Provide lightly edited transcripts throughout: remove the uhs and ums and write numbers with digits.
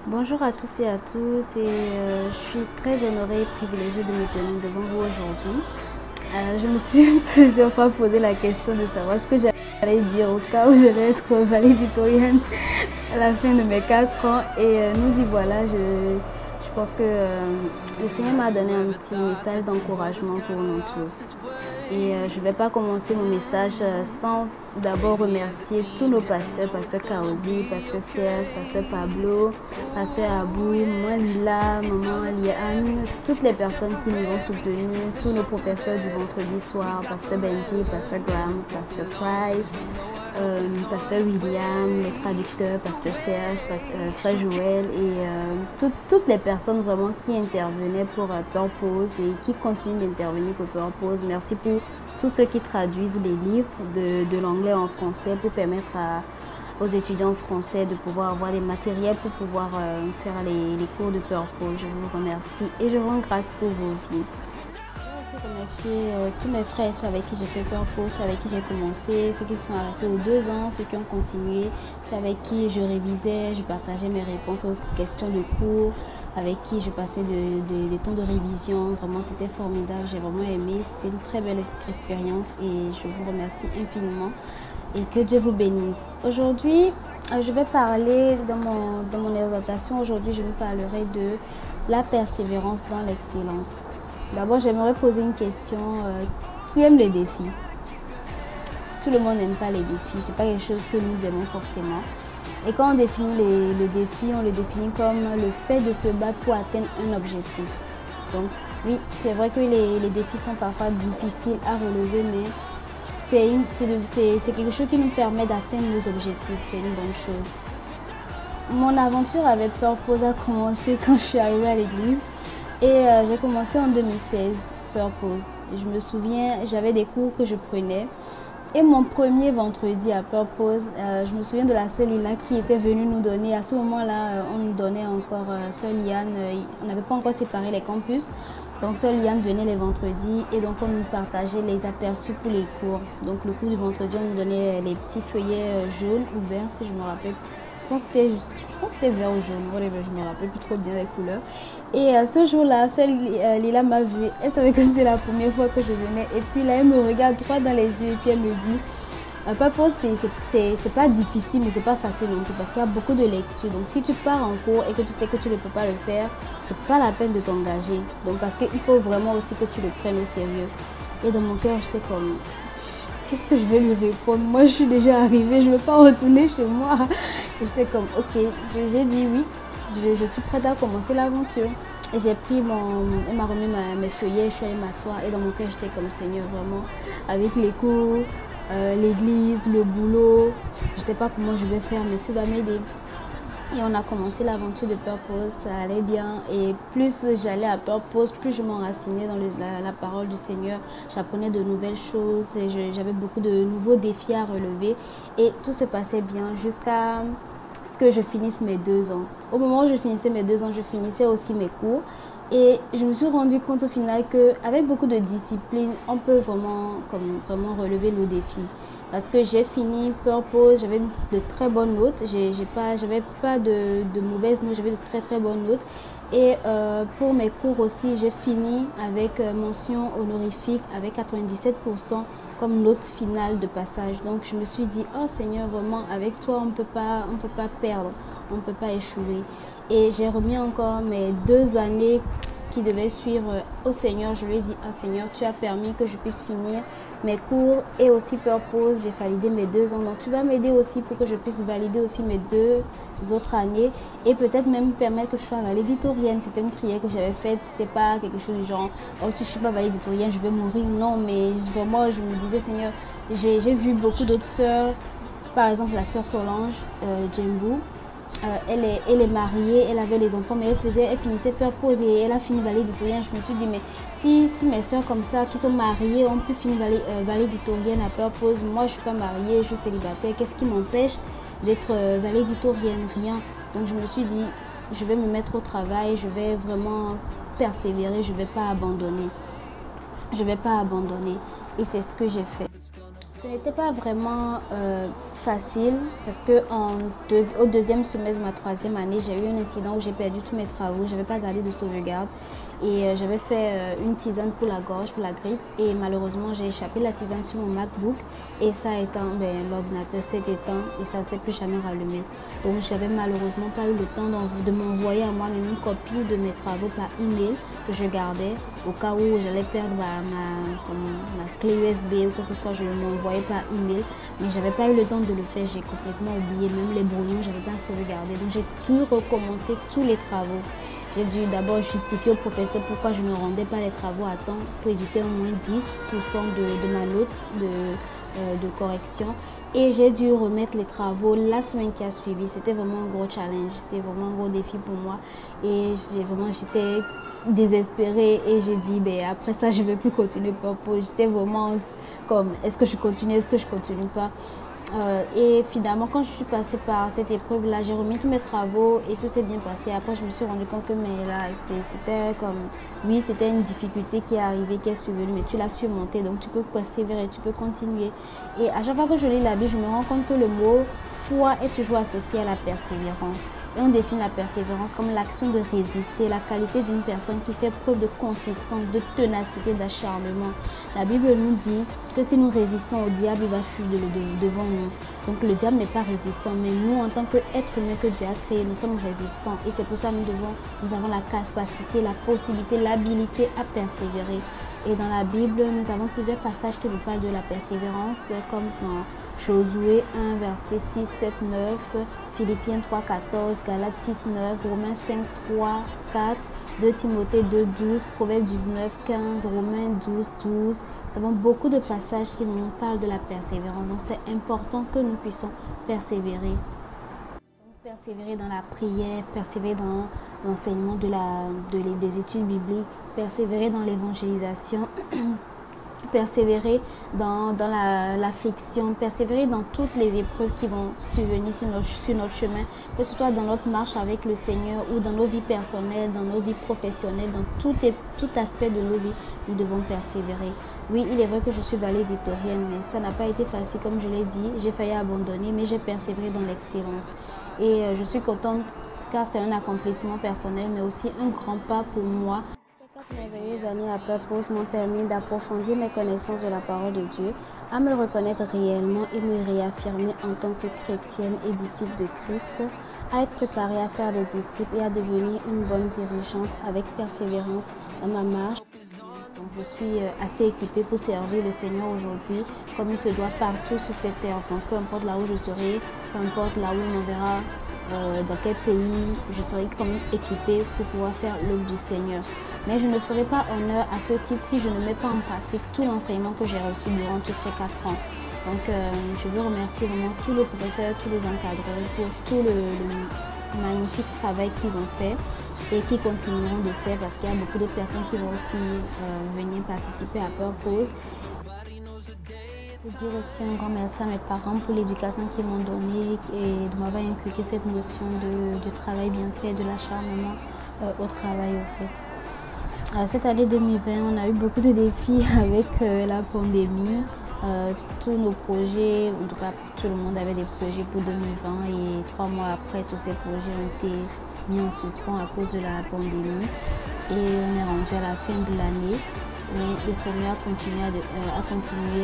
Bonjour à tous et à toutes je suis très honorée et privilégiée de me tenir devant vous aujourd'hui. Je me suis plusieurs fois posé la question de savoir ce que j'allais dire au cas où j'allais être valédictorienne à la fin de mes 4 ans nous y voilà. Je pense que le Seigneur m'a donné un petit message d'encouragement pour nous tous. Je ne vais pas commencer mon message sans d'abord remercier tous nos pasteurs, pasteur Kaozi, pasteur Serge, pasteur Pablo, pasteur Abou, moi Lila, maman Liane, toutes les personnes qui nous ont soutenus, tous nos professeurs du vendredi soir, pasteur Benji, pasteur Graham, pasteur Price, pasteur William, les traducteurs, pasteur Serge, frère Joël toutes les personnes vraiment qui intervenaient pour Purpose et qui continuent d'intervenir pour Purpose. Merci pour tous ceux qui traduisent les livres de l'anglais en français pour permettre aux étudiants français de pouvoir avoir des matériels pour pouvoir faire les cours de Purpose. Je vous remercie et je rends grâce pour vos vies. Je veux remercier tous mes frères et ceux avec qui j'ai fait Purpose, ceux avec qui j'ai commencé, ceux qui se sont arrêtés aux 2 ans, ceux qui ont continué, ceux avec qui je révisais, je partageais mes réponses aux questions de cours, avec qui je passais des temps de révision. Vraiment, c'était formidable, j'ai vraiment aimé, c'était une très belle expérience et je vous remercie infiniment et que Dieu vous bénisse. Aujourd'hui, je vais parler dans mon exhortation, aujourd'hui je vous parlerai de la persévérance dans l'excellence. D'abord, j'aimerais poser une question. Qui aime les défis? Tout le monde n'aime pas les défis. Ce n'est pas quelque chose que nous aimons forcément. Et quand on définit le défi, on le définit comme le fait de se battre pour atteindre un objectif. Donc, oui, c'est vrai que les défis sont parfois difficiles à relever, mais c'est quelque chose qui nous permet d'atteindre nos objectifs. C'est une bonne chose. Mon aventure avec Purpose a commencé quand je suis arrivée à l'église. J'ai commencé en 2016, Purpose. Je me souviens, j'avais des cours que je prenais. Et mon premier vendredi à Purpose, je me souviens de la sœur Lila qui était venue nous donner. À ce moment-là, on nous donnait encore sœur Liane. On n'avait pas encore séparé les campus. Donc sœur Liane venait les vendredis et donc on nous partageait les aperçus pour les cours. Donc le cours du vendredi, on nous donnait les petits feuillets jaunes ou verts si je me rappelle. Je pense que c'était vert ou jaune, je ne me rappelle plus trop bien les couleurs. Ce jour-là, seule Lila m'a vue. Elle savait que c'était la première fois que je venais. Et puis là, elle me regarde droit dans les yeux et puis elle me dit Papa, c'est pas difficile, mais c'est pas facile non plus parce qu'il y a beaucoup de lectures. Donc si tu pars en cours et que tu sais que tu ne peux pas le faire, c'est pas la peine de t'engager. Donc parce qu'il faut vraiment aussi que tu le prennes au sérieux. Et dans mon cœur, j'étais comme qu'est-ce que je vais lui répondre? Moi, je suis déjà arrivée, je ne vais pas retourner chez moi. Et j'étais comme, ok, j'ai dit oui, je suis prête à commencer l'aventure. Et j'ai pris elle m'a remis mes feuillets, je suis allée m'asseoir. Et dans mon cœur, j'étais comme, Seigneur, vraiment, avec les cours, l'église, le boulot, je ne sais pas comment je vais faire, mais tu vas m'aider. Et on a commencé l'aventure de Purpose, ça allait bien. Et plus j'allais à Purpose, plus je m'enracinais dans la parole du Seigneur. J'apprenais de nouvelles choses et j'avais beaucoup de nouveaux défis à relever. Et tout se passait bien jusqu'à ce que je finisse mes 2 ans. Au moment où je finissais mes 2 ans, je finissais aussi mes cours. Et je me suis rendu compte au final qu'avec beaucoup de discipline, on peut vraiment relever nos défis. Parce que j'ai fini Purpose, j'avais de très bonnes notes. J'avais pas de mauvaises notes, j'avais de très très bonnes notes. Et pour mes cours aussi, j'ai fini avec mention honorifique avec 97% comme note finale de passage. Donc je me suis dit, oh Seigneur, vraiment, avec toi, on peut pas perdre, on ne peut pas échouer. Et j'ai remis encore mes 2 années qui devaient suivre au Seigneur. Je lui ai dit, ah Seigneur, tu as permis que je puisse finir mes cours et aussi Purpose. J'ai validé mes 2 ans. Donc tu vas m'aider aussi pour que je puisse valider aussi mes 2 autres années et peut-être même permettre que je sois valédictorienne. C'était une prière que j'avais faite. C'était pas quelque chose du genre, oh si je suis pas valédictorienne, je vais mourir. Non, mais vraiment, je me disais, Seigneur, j'ai vu beaucoup d'autres sœurs. Par exemple, la sœur Solange, Djembou. Elle est mariée, elle avait les enfants, mais elle finissait Purpose et elle a fini valédictorienne. Je me suis dit, mais si mes soeurs comme ça, qui sont mariées, ont pu finir valédictorienne à Purpose, moi je ne suis pas mariée, je suis célibataire, qu'est-ce qui m'empêche d'être valédictorienne? Rien. Donc je me suis dit, je vais me mettre au travail, je vais vraiment persévérer, je ne vais pas abandonner. Je ne vais pas abandonner. Et c'est ce que j'ai fait. Ce n'était pas vraiment facile parce que au deuxième semestre de ma troisième année, j'ai eu un incident où j'ai perdu tous mes travaux. Je n'avais pas gardé de sauvegarde et j'avais fait une tisane pour la gorge, pour la grippe, et malheureusement j'ai échappé la tisane sur mon MacBook et ça a éteint, l'ordinateur s'est éteint et ça ne s'est plus jamais rallumé. Donc j'avais malheureusement pas eu le temps de m'envoyer à moi-même une copie de mes travaux par email que je gardais au cas où j'allais perdre ma clé USB ou quoi que ce soit. Je m'envoyais par email, mais j'avais pas eu le temps de le faire. J'ai complètement oublié, même les brouillons j'avais pas sauvegardé, donc j'ai dû recommencer tous les travaux. J'ai dû d'abord justifier au professeur pourquoi je ne rendais pas les travaux à temps pour éviter au moins 10% de ma note de correction. Et j'ai dû remettre les travaux la semaine qui a suivi. C'était vraiment un gros challenge, c'était vraiment un gros défi pour moi. Et j'étais désespérée et j'ai dit, après ça, je ne vais plus continuer. J'étais vraiment comme, est-ce que je continue, est-ce que je continue pas? Et finalement, quand je suis passée par cette épreuve-là, j'ai remis tous mes travaux et tout s'est bien passé. Après, je me suis rendu compte que c'était comme, oui, c'était une difficulté qui est arrivée, qui est survenue, mais tu l'as surmontée, donc tu peux persévérer, tu peux continuer. Et à chaque fois que je lis la Bible, je me rends compte que le mot foi est toujours associé à la persévérance. Et on définit la persévérance comme l'action de résister, la qualité d'une personne qui fait preuve de consistance, de ténacité, d'acharnement. La Bible nous dit que si nous résistons au diable, il va fuir devant nous. Donc le diable n'est pas résistant, mais nous, en tant qu'être humain que Dieu a créé, nous sommes résistants. Et c'est pour ça que nous avons la capacité, la possibilité, l'habilité à persévérer. Et dans la Bible, nous avons plusieurs passages qui nous parlent de la persévérance, comme dans Josué 1, verset 6, 7, 9, Philippiens 3, 14, Galates 6, 9, Romains 5, 3, 4, 2 Timothée 2, 12, Proverbes 19, 15, Romains 12, 12. Nous avons beaucoup de passages qui nous parlent de la persévérance. Donc c'est important que nous puissions persévérer. Persévérer dans la prière, persévérer dans l'enseignement des études bibliques, persévérer dans l'évangélisation, persévérer dans l'affliction, persévérer dans toutes les épreuves qui vont survenir sur notre chemin, que ce soit dans notre marche avec le Seigneur ou dans nos vies personnelles, dans nos vies professionnelles, dans tout aspect de nos vies, nous devons persévérer. Oui, il est vrai que je suis valédictorienne, mais ça n'a pas été facile, comme je l'ai dit. J'ai failli abandonner, mais j'ai persévéré dans l'excellence. Et je suis contente car c'est un accomplissement personnel, mais aussi un grand pas pour moi. Ces 4 merveilleuses années à Purpose m'ont permis d'approfondir mes connaissances de la parole de Dieu, à me reconnaître réellement et me réaffirmer en tant que chrétienne et disciple de Christ, à être préparée à faire des disciples et à devenir une bonne dirigeante avec persévérance dans ma marche. Donc je suis assez équipée pour servir le Seigneur aujourd'hui, comme il se doit partout sur cette terre. Donc peu importe là où je serai, peu importe là où on verra, dans quel pays, je serai quand même équipée pour pouvoir faire l'œuvre du Seigneur. Mais je ne ferai pas honneur à ce titre si je ne mets pas en pratique tout l'enseignement que j'ai reçu durant tous ces 4 ans. Donc je veux remercier vraiment tous les professeurs, tous les encadreurs pour tout le magnifique travail qu'ils ont fait et qui continueront de faire, parce qu'il y a beaucoup de personnes qui vont aussi venir participer à Purpose. Je veux dire aussi un grand merci à mes parents pour l'éducation qu'ils m'ont donnée et de m'avoir inculqué cette notion du travail bien fait, de l'acharnement au travail au fait. Cette année 2020, on a eu beaucoup de défis avec la pandémie. Tous nos projets, en tout cas tout le monde avait des projets pour 2020 et 3 mois après, tous ces projets ont été mis en suspens à cause de la pandémie. Et on est rendu à la fin de l'année. Mais le Seigneur a continué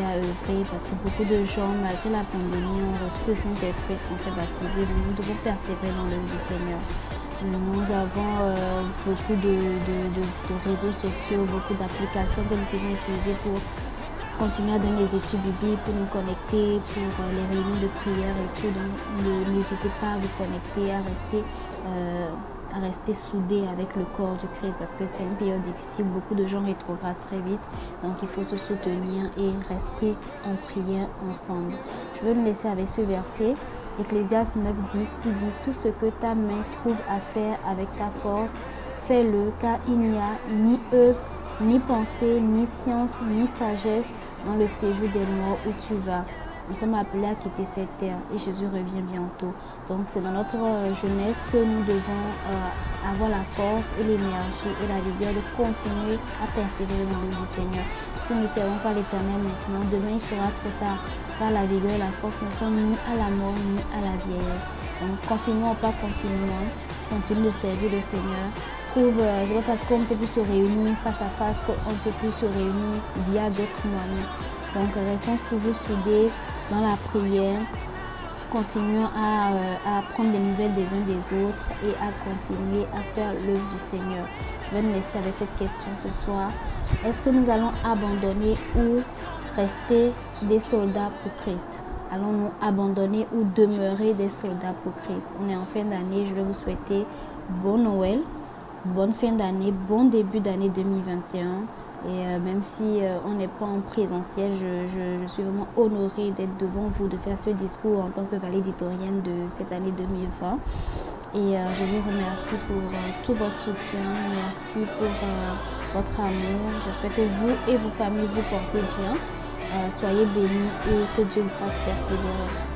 à œuvrer parce que beaucoup de gens, malgré la pandémie, ont reçu le Saint-Esprit, se sont fait baptiser. Donc nous devons persévérer dans l'œuvre du Seigneur. Nous avons beaucoup de réseaux sociaux, beaucoup d'applications que nous pouvons utiliser pour continuer à donner les études bibliques, pour nous connecter, pour les réunions de prière et tout. Donc n'hésitez pas à vous connecter, à rester soudés avec le corps du Christ, parce que c'est une période difficile, beaucoup de gens rétrogradent très vite, donc il faut se soutenir et rester en prière ensemble. Je veux nous laisser avec ce verset, Ecclésiaste 9:10, qui dit « Tout ce que ta main trouve à faire avec ta force, fais-le, car il n'y a ni œuvre, ni pensée, ni science, ni sagesse dans le séjour des morts où tu vas. » nous sommes appelés à quitter cette terre et Jésus revient bientôt. Donc c'est dans notre jeunesse que nous devons avoir la force et l'énergie et la vigueur de continuer à persévérer dans l'œuvre du Seigneur. Si nous ne servons pas l'Éternel maintenant, demain il sera trop tard. Car la vigueur et la force ne sont ni à la mort ni à la vieillesse. Donc confinement ou pas confinement, continue de servir le Seigneur. C'est pas parce qu'on ne peut plus se réunir face à face qu'on ne peut plus se réunir via d'autres moyens. Donc restons toujours soudés dans la prière. Continuons à prendre des nouvelles des uns des autres et à continuer à faire l'œuvre du Seigneur. Je vais me laisser avec cette question ce soir. Est-ce que nous allons abandonner ou rester des soldats pour Christ? Allons-nous abandonner ou demeurer des soldats pour Christ? On est en fin d'année, je vais vous souhaiter bon Noël, bonne fin d'année, bon début d'année 2021. Et même si on n'est pas en présentiel, je suis vraiment honorée d'être devant vous, de faire ce discours en tant que valédictorienne de cette année 2020. Et je vous remercie pour tout votre soutien, merci pour votre amour. J'espère que vous et vos familles vous portez bien. Soyez bénis et que Dieu vous fasse persévérer.